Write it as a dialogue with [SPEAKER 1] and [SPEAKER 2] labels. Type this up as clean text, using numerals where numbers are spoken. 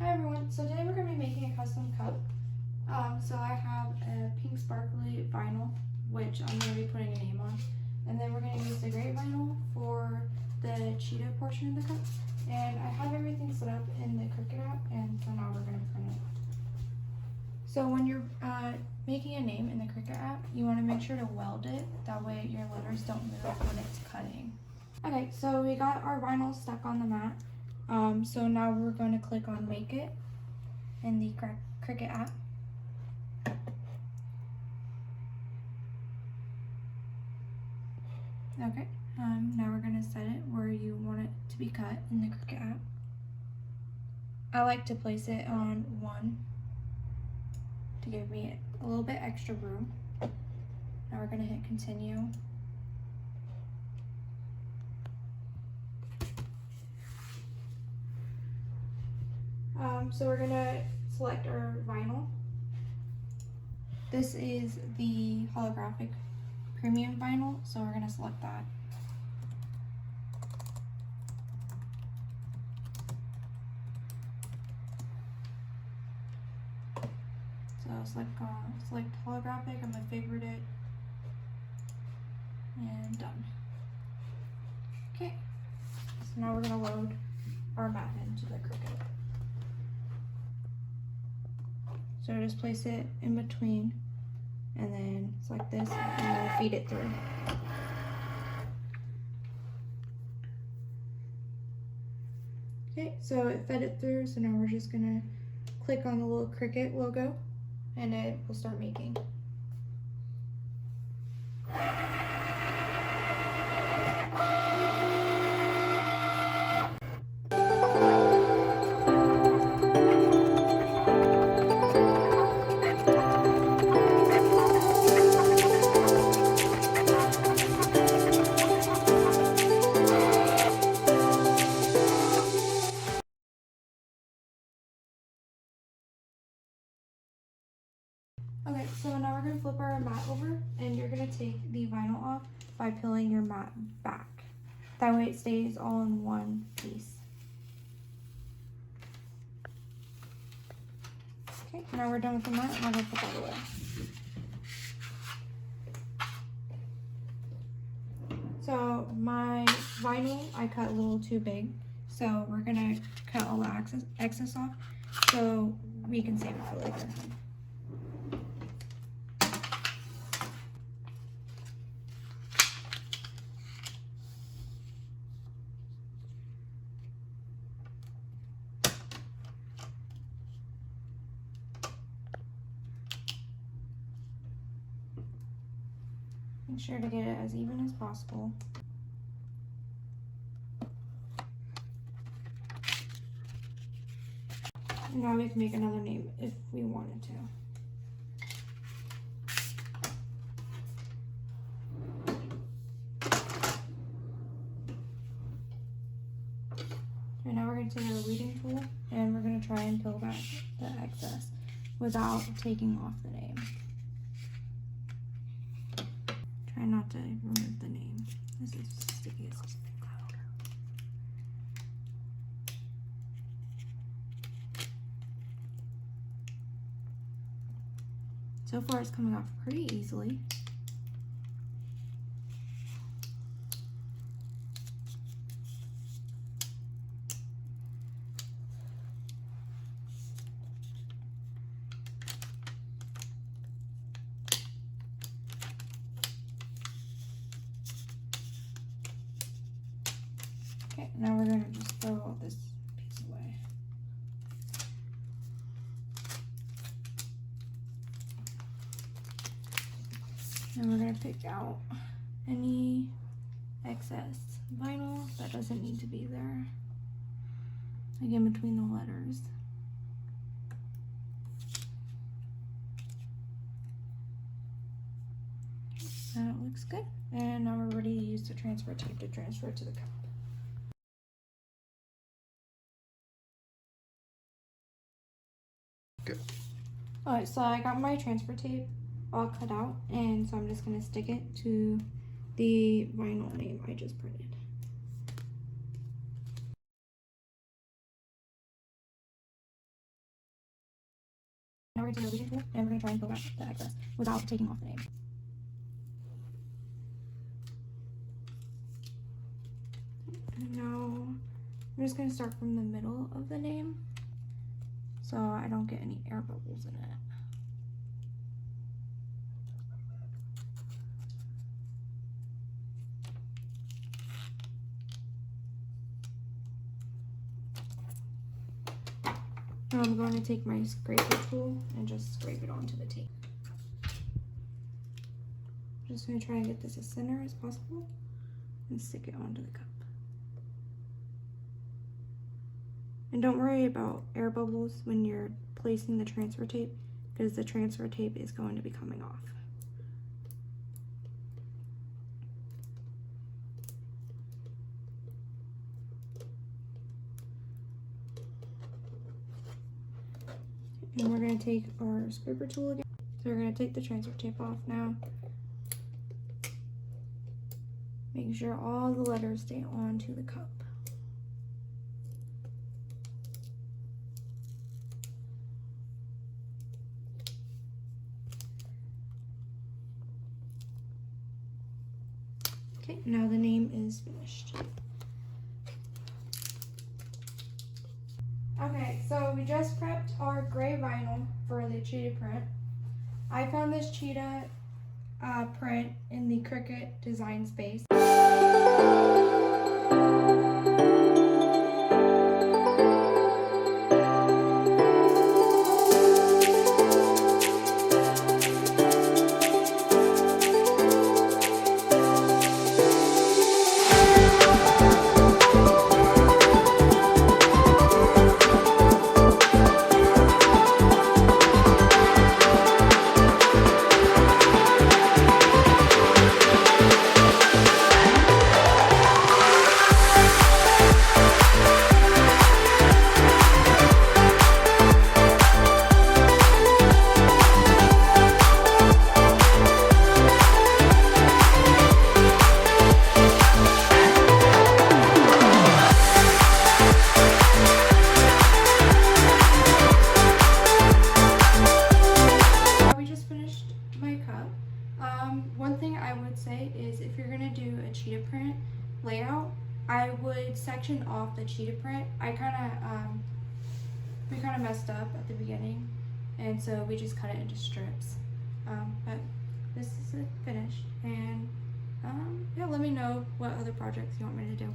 [SPEAKER 1] Hi everyone, so today we're going to be making a custom cup. So I have a pink sparkly vinyl, which I'm going to be putting a name on. And then we're going to use the gray vinyl for the cheetah portion of the cup. And I have everything set up in the Cricut app, and so now we're going to print it. So when you're making a name in the Cricut app, you want to make sure to weld it. That way your letters don't move when it's cutting. Okay, so we got our vinyl stuck on the mat. So now we're going to click on Make It in the Cricut app. Okay, now we're going to set it where you want it to be cut in the Cricut app. I like to place it on 1 to give me a little bit extra room. Now we're going to hit Continue. So we're going to select our vinyl. This is the holographic premium vinyl, so we're going to select that. So select holographic, I'm going to favorite it, and done. Okay, so now we're going to load our mat into the Cricut. So just place it in between, and then select this, and then feed it through. Okay, so it fed it through, so now we're just gonna click on the little Cricut logo, and it will start making. Okay, so now we're going to flip our mat over, and you're going to take the vinyl off by peeling your mat back. That way it stays all in one piece. Okay, now we're done with the mat, and we're going to put that away. So my vinyl, I cut a little too big, so we're going to cut all the excess off so we can save it for later. Make sure to get it as even as possible. And now we can make another name if we wanted to. And now we're going to take our weeding tool, and we're going to try and peel back the excess without taking off the name. Try not to remove the name. This is sticky as cloud. So far it's coming off pretty easily. Okay, now we're going to just throw all this piece away. And we're going to pick out any excess vinyl that doesn't need to be there, like in between the letters. That looks good. And now we're ready to use the transfer tape to transfer it to the cup.
[SPEAKER 2] Good.
[SPEAKER 1] Alright, so I got my transfer tape all cut out, and so I'm just going to stick it to the vinyl name I just printed. we're going to take our revision tool and we're going to try and fill out the excess without taking off the name. And now I'm just going to start from the middle of the name so I don't get any air bubbles in it. Now I'm going to take my scraper tool and just scrape it onto the tape. I'm just going to try and get this as center as possible and stick it onto the cup. And don't worry about air bubbles when you're placing the transfer tape, because the transfer tape is going to be coming off. And we're going to take our scraper tool again. So we're going to take the transfer tape off now. Making sure all the letters stay onto the cup. Okay, now the name is finished. Okay, so we just prepped our gray vinyl for the cheetah print. I found this cheetah print in the Cricut design space. One thing I would say is if you're going to do a cheetah print layout, I would section off the cheetah print. We kind of messed up at the beginning, and so we just cut it into strips. But this is it finished, and yeah, let me know what other projects you want me to do.